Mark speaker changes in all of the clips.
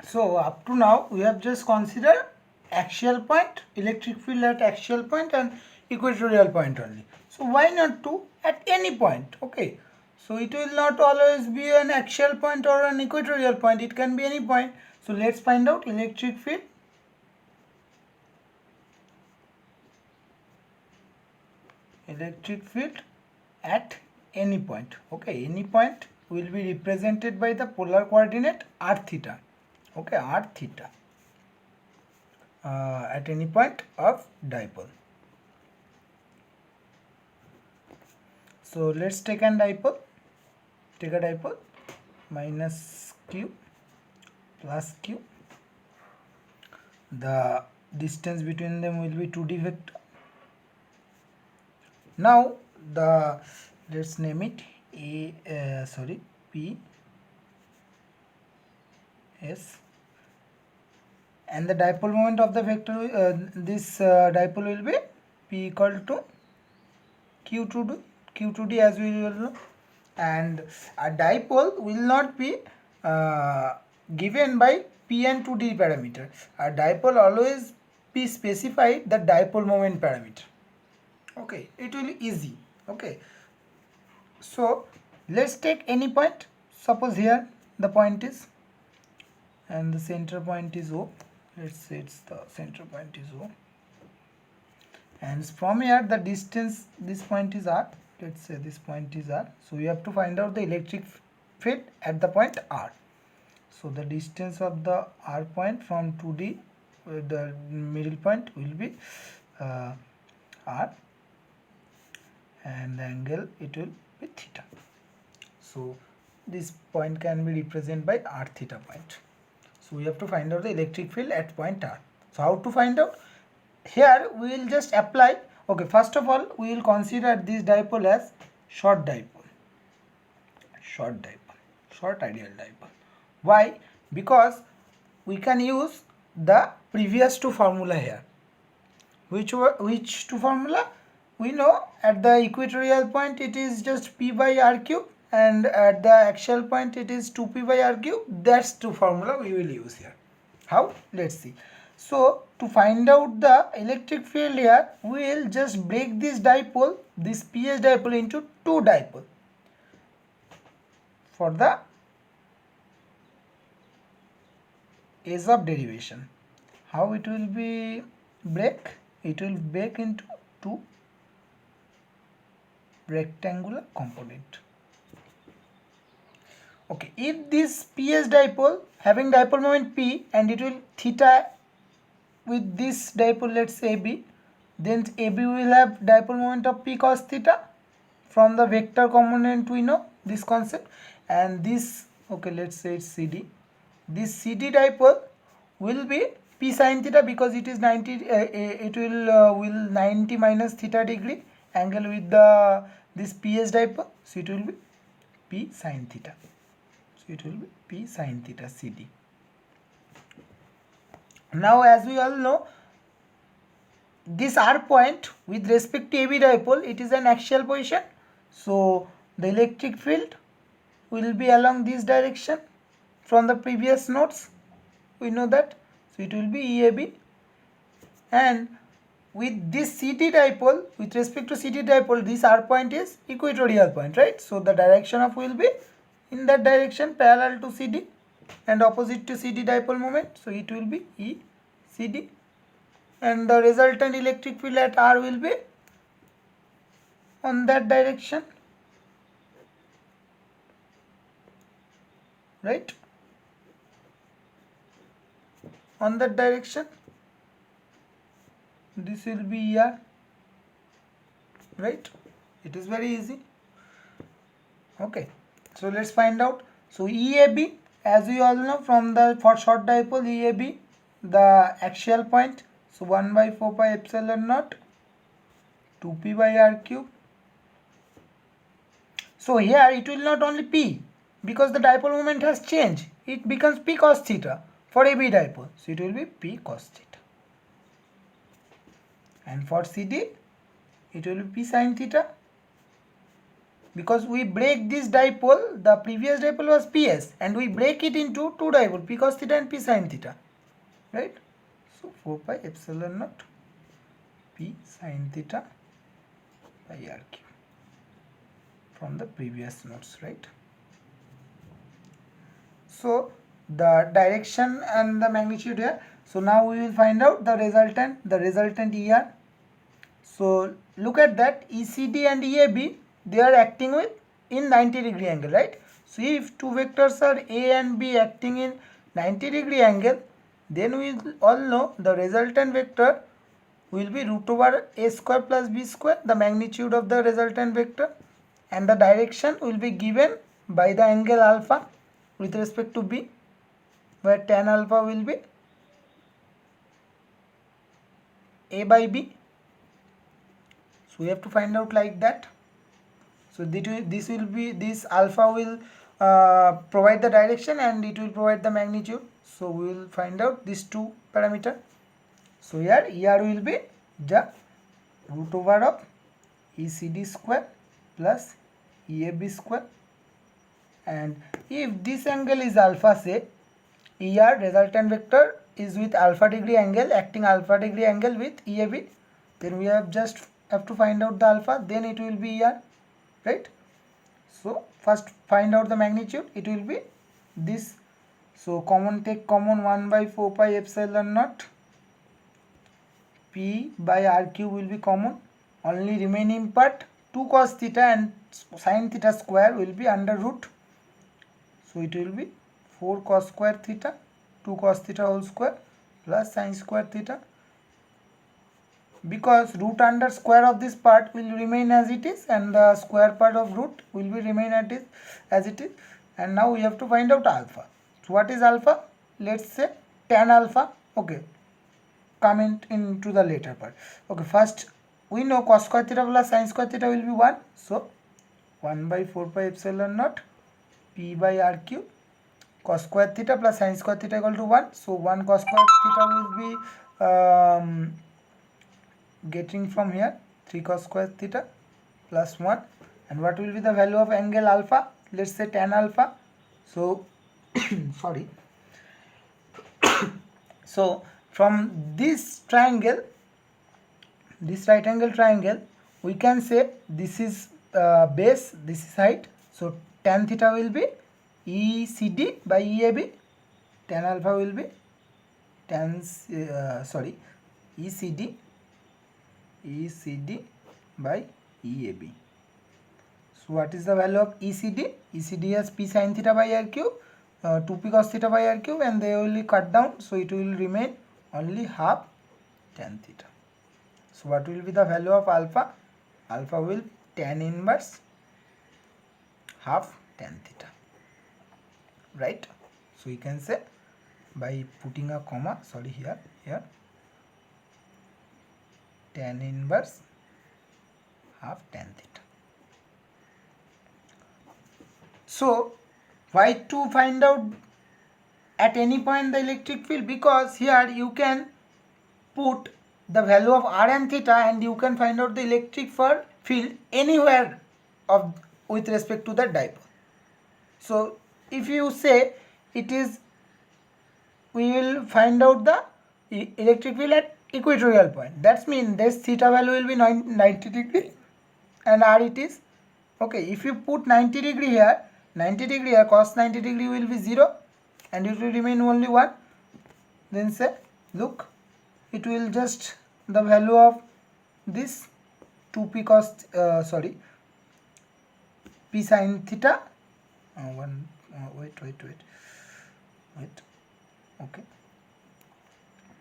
Speaker 1: So up to now we have just considered axial point, electric field at axial point and equatorial point only. So why not to at any point? Okay. So it will not always be an axial point or an equatorial point. It can be any point. So let's find out electric field. Electric field at any point. Okay, any point will be represented by the polar coordinate r theta. Okay, r theta at any point of dipole. So let's take a dipole. Take a dipole minus q plus q. The distance between them will be 2d vector. Now let's name it P S, and the dipole moment of the vector this dipole will be P equal to Q2D as we will know, and a dipole will not be given by P and 2D parameter. A dipole always be specified the dipole moment parameter. Okay, it will be easy. Okay, so let's take any point. Suppose here the point is, and the center point is O. Let's say it's the center point is O, and from here the distance, this point is R. Let's say this point is R. So we have to find out the electric field at the point R. So the distance of the R point from 2D, the middle point will be R, and the angle it will be theta. So this point can be represented by r theta point. So we have to find out the electric field at point R. So how to find out? Here we will just apply. Okay, first of all we will consider this dipole as short dipole, short ideal dipole. Why? Because we can use the previous two formula here. Which two formula? We know at the equatorial point it is just P by R cube, and at the axial point it is 2P by R cube. That's two formula we will use here. How? Let's see. So to find out the electric field here, we will just break this dipole, this PS dipole, into two dipole for the ease of derivation. How it will be break? It will break into two rectangular component. Okay, if this PS dipole having dipole moment P and it will theta with this dipole, let's say AB, then AB will have dipole moment of P cos theta. From the vector component we know this concept, and this, okay, let's say it's CD. This CD dipole will be P sin theta because it is 90. It will 90 minus theta degree angle with the this PS dipole. So it will be P sin theta. So it will be P sin theta CD. Now as we all know, this R point with respect to AB dipole, it is an axial position. So the electric field will be along this direction from the previous notes. We know that. So it will be EAB, and with this CD dipole, with respect to CD dipole, this R point is equatorial point, right? So the direction of will be in that direction, parallel to CD and opposite to CD dipole moment. So it will be ECD, and the resultant electric field at R will be on that direction, right? On that direction, this will be ER, right? It is very easy. Okay, so let's find out. So EAB, as we all know, from the for short dipole EAB, the axial point, so 1 by 4 pi epsilon naught 2P by R cube. So here it will not only P, because the dipole moment has changed. It becomes P cos theta for AB dipole. So it will be P cos theta. And for CD, it will be P sin theta. because we break this dipole, the previous dipole was PS, and we break it into two dipole, P cos theta and P sin theta, right? So 4 pi epsilon naught P sin theta by RQ from the previous notes, right? So the direction and the magnitude here. So now we will find out the resultant ER. So look at that, ECD and EAB, they are acting with in 90-degree angle, right? So if two vectors are A and B acting in 90-degree angle, then we all know the resultant vector will be root over A square plus B square, the magnitude of the resultant vector, and the direction will be given by the angle alpha with respect to B, where tan alpha will be A by B. So we have to find out like that. So this alpha will provide the direction and it will provide the magnitude. So we will find out these two parameter. So here ER will be the root over of ECD square plus EAB square, and if this angle is alpha, say ER resultant vector is with alpha degree angle, acting alpha degree angle with EAB, then we have to find out the alpha, then it will be ER, right? So first find out the magnitude, it will be this. So take common 1 by 4 pi epsilon naught P by RQ will be common. Only remaining part 2 cos theta and sin theta square will be under root. So it will be 4 cos square theta, 2 cos theta whole square plus sin square theta. Because root under square of this part will remain as it is, and the square part of root will be remain as it is. And now we have to find out alpha. So what is alpha? Let's say tan alpha. Okay, comment into the later part. Okay, first we know cos square theta plus sin square theta will be 1. So 1 by 4 pi epsilon naught P by RQ, cos square theta plus sin square theta equal to 1. So 1 cos square theta will be getting from here 3 cos square theta plus 1. And what will be the value of angle alpha? Let's say tan alpha. So sorry. So from this triangle, this right angle triangle, we can say this is base, this is height. So tan theta will be ECD by EAB, tan alpha will be ECD by EAB. So what is the value of ECD? ECD as P sin theta by RQ, 2P cos theta by RQ, and they will cut down, so it will remain only half tan theta. So what will be the value of alpha? Alpha will be tan inverse half tan theta, right? So you can say by putting a comma, here tan inverse half tan theta. So why to find out at any point the electric field? Because here you can put the value of r and theta and you can find out the electric field anywhere with respect to the dipole. So if you say it is, we will find out the electric field at equatorial point. That means this theta value will be 90 degree and r it is. Okay, if you put 90 degree here, 90 degree here, cos 90 degree will be 0 and it will remain only 1. Then say, look, it will just the value of this 2p cos p sin theta. Wait. Okay,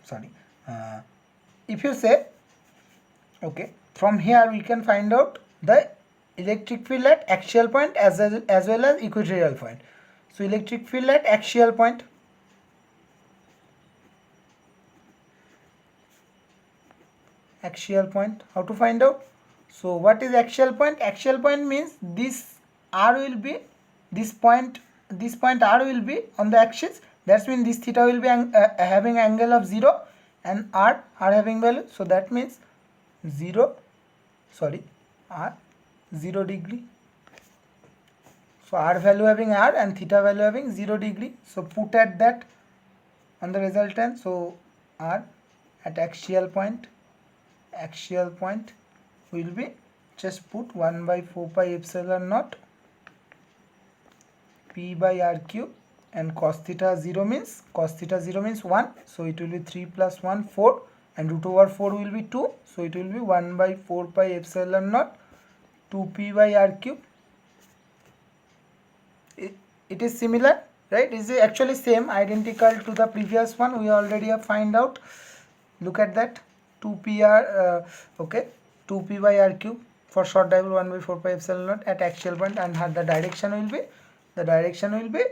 Speaker 1: sorry. If you say, okay, from here we can find out the electric field at axial point as well as equatorial point. So electric field at axial point. Axial point, how to find out? So what is axial point? Axial point means this r will be, this point r will be on the axis. That means this theta will be having angle of 0 and r having value. So that means r 0 degree. So r value having r and theta value having 0 degree. So put at that on the resultant. So r at axial point will be, just put 1 by 4 pi epsilon naught p by r cube, and cos theta 0 means 1, so it will be 3 plus 1 4, and root over 4 will be 2, so it will be 1 by 4 pi epsilon naught 2p by r cube. It is similar, right? It is actually same, identical to the previous one we already have find out. Look at that, 2pr, okay, 2p by r cube for short dipole 1 by 4 pi epsilon naught at axial point, and the direction will be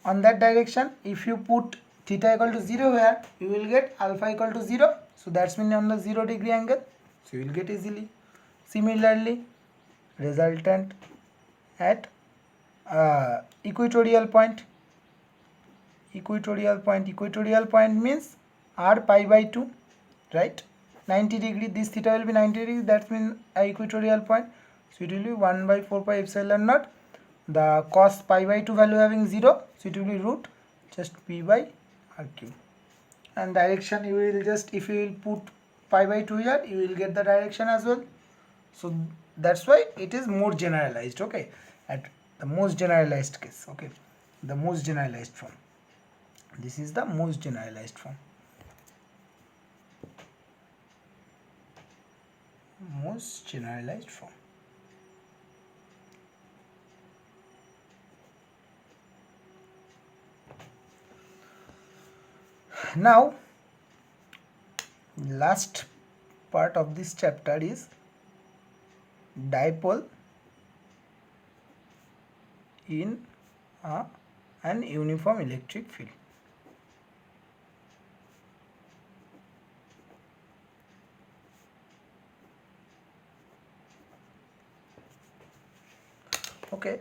Speaker 1: on that direction. If you put theta equal to 0 here, you will get alpha equal to 0, so that's mean on the 0 degree angle, so you will get easily. Similarly, resultant at equatorial point means r pi by 2, right? 90 degree, this theta will be 90 degree, that means equatorial point, so it will be 1 by 4 pi epsilon naught, the cos pi by 2 value having 0, so it will be root just p by r cube. And direction, you will just, if you will put pi by 2 here, you will get the direction as well. So that's why it is more generalized, okay, at the most generalized case, okay, the most generalized form. This is the most generalized form. Most generalized form. Now, last part of this chapter is dipole in an uniform electric field. Okay,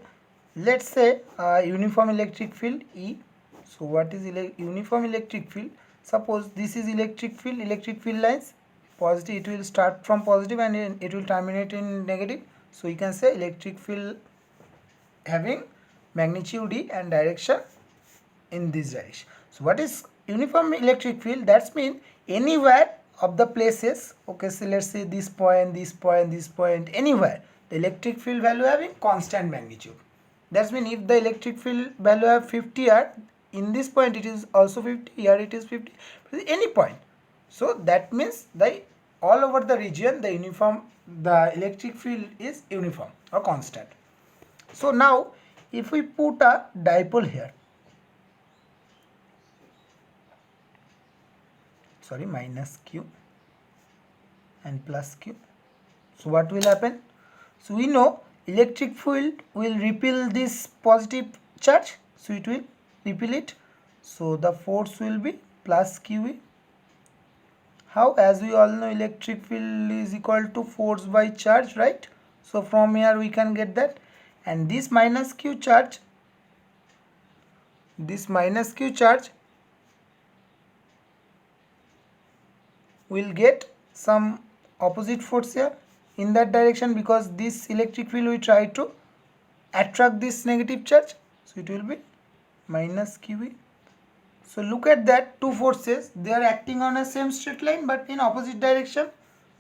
Speaker 1: let's say uniform electric field E. So what is uniform electric field? Suppose this is electric field lines, positive, it will start from positive and it will terminate in negative. So you can say electric field having magnitude E and direction in this direction. So what is uniform electric field? That's mean anywhere of the places, okay, so let's say this point, anywhere, the electric field value having constant magnitude. That's mean if the electric field value have 50 here, in this point it is also 50, here it is 50, any point. So that means the all over the region the electric field is uniform or constant. So now if we put a dipole here, sorry, minus q and plus q, so what will happen? So we know electric field will repel this positive charge, so it will repel it, so the force will be plus QE. How? As we all know, electric field is equal to force by charge, right? So from here we can get that, and this minus q charge will get some opposite force here in that direction, because this electric field will try to attract this negative charge, so it will be minus QE. So look at that, two forces, they are acting on a same straight line but in opposite direction,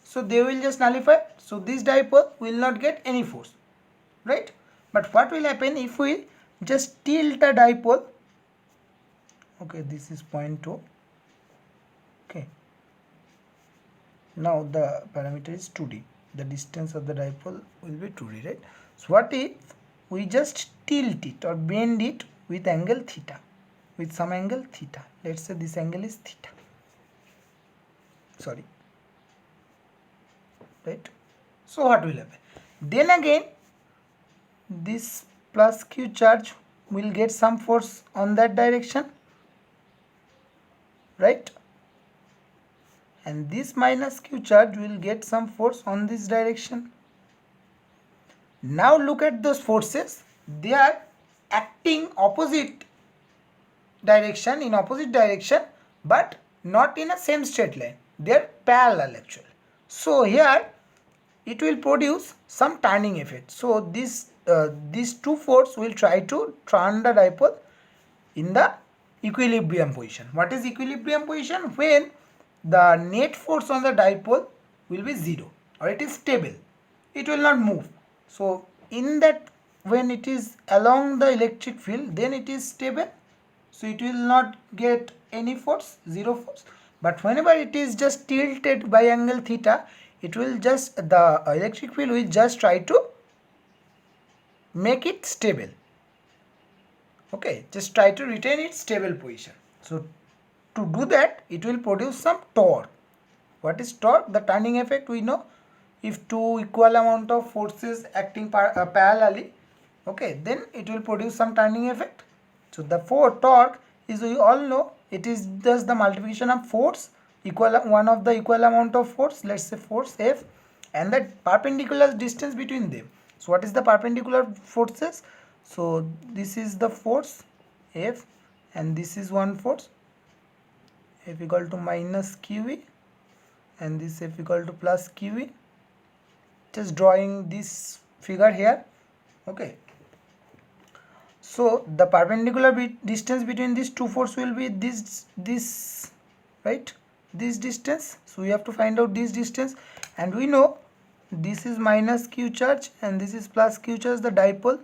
Speaker 1: so they will just nullify, so this dipole will not get any force, right? But what will happen if we just tilt a dipole, okay, this is point O, okay, now the parameter is 2D, the distance of the dipole will be 2D, right? So what if we just tilt it or bend it with angle theta, with some angle theta, let's say this angle is theta, sorry, right? So what will happen? Then again this plus q charge will get some force on that direction, right? And this minus q charge will get some force on this direction. Now look at those forces, they are acting opposite direction, in opposite direction, but not in a same straight line, they are parallel actually. So here it will produce some turning effect, so this these two forces will try to turn the dipole in the equilibrium position. What is equilibrium position? When the net force on the dipole will be 0 or it is stable, it will not move. So in that, when it is along the electric field, then it is stable, so it will not get any force, 0 force. But whenever it is just tilted by angle theta, it will just, the electric field will just try to make it stable. Okay, just try to retain its stable position. So to do that, it will produce some torque. What is torque? The turning effect, we know, if two equal amount of forces acting parallelly, okay, then it will produce some turning effect. So the torque is, we all know, it is just the multiplication of force, equal one of the equal amount of force, let's say force F, and the perpendicular distance between them. So what is the perpendicular forces? So this is the force F and this is one force F equal to minus QE and this F equal to plus QE. Just drawing this figure here. Okay, so the perpendicular distance between these two forces will be this right, this distance. So we have to find out this distance, and we know this is minus q charge and this is plus q charge, the dipole,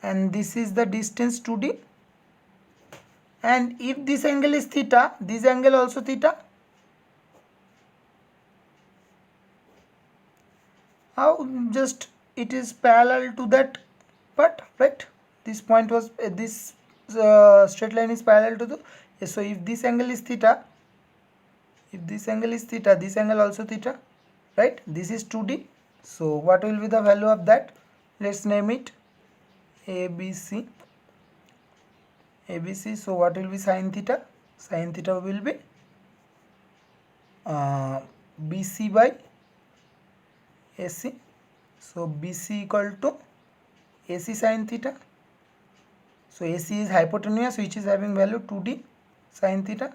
Speaker 1: and this is the distance 2d. And if this angle is theta, this angle also theta. How? Just it is parallel to that part, right? This point was this straight line is parallel to the, so if this angle is theta, if this angle is theta, this angle also theta, right? This is 2d. So what will be the value of that? Let's name it ABC. ABC. So what will be sin theta? Sin theta will be BC by AC. So BC equal to AC sin theta. So AC is hypotenuse, which is having value 2d sin theta.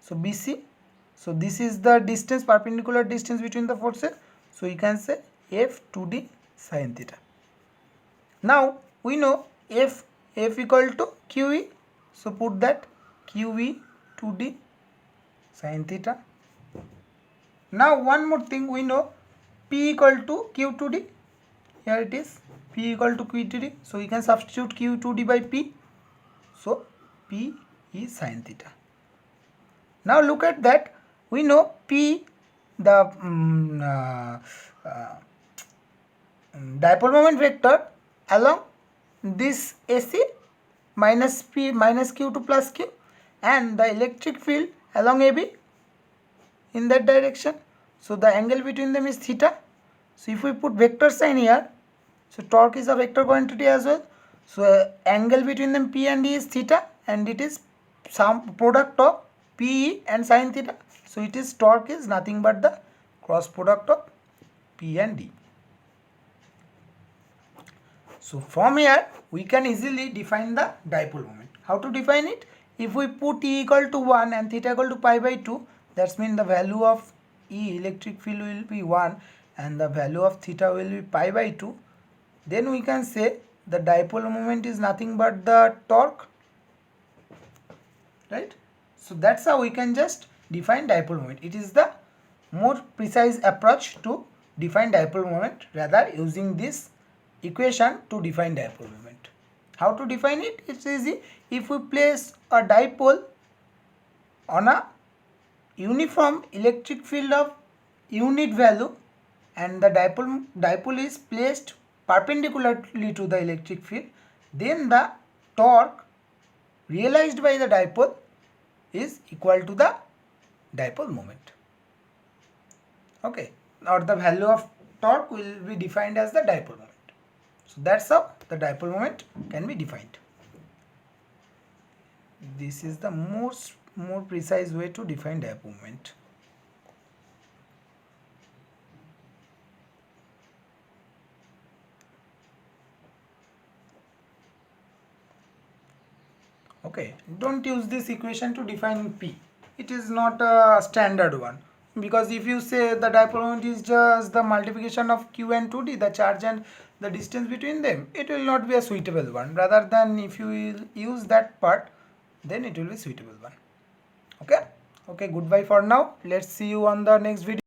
Speaker 1: So BC, so this is the distance, perpendicular distance between the forces. So you can say F 2d sin theta. Now we know F equal to QE. So put that QE 2d sin theta. Now one more thing, we know P equal to Q2d. Here it is, P equal to Q2d. So we can substitute Q2d by P. So P is sin theta. Now look at that. We know P, the dipole moment vector along this AC minus P minus Q to plus Q, and the electric field along AB in that direction. So the angle between them is theta. So if we put vector sign here, so torque is a vector quantity as well. So angle between them P and D is theta, and it is some product of PE and sin theta. So it is, torque is nothing but the cross product of P and D. So from here we can easily define the dipole moment. How to define it? If we put E equal to 1 and theta equal to pi by 2, that means the value of E, electric field, will be 1 and the value of theta will be pi by 2. Then we can say the dipole moment is nothing but the torque, right? So that's how we can just define dipole moment. It is the more precise approach to define dipole moment, rather using this equation to define dipole moment. How to define it? It's easy. If we place a dipole on a uniform electric field of unit value and the dipole is placed perpendicularly to the electric field, then the torque realized by the dipole is equal to the dipole moment. Okay, or the value of torque will be defined as the dipole moment. So that's how the dipole moment can be defined. This is the more precise way to define dipole moment. Okay, don't use this equation to define P. It is not a standard one. because if you say the dipole moment is just the multiplication of q and 2d, the charge and the distance between them, it will not be a suitable one. Rather than if you will use that part, then it will be suitable one. Okay, goodbye for now. Let's see you on the next video.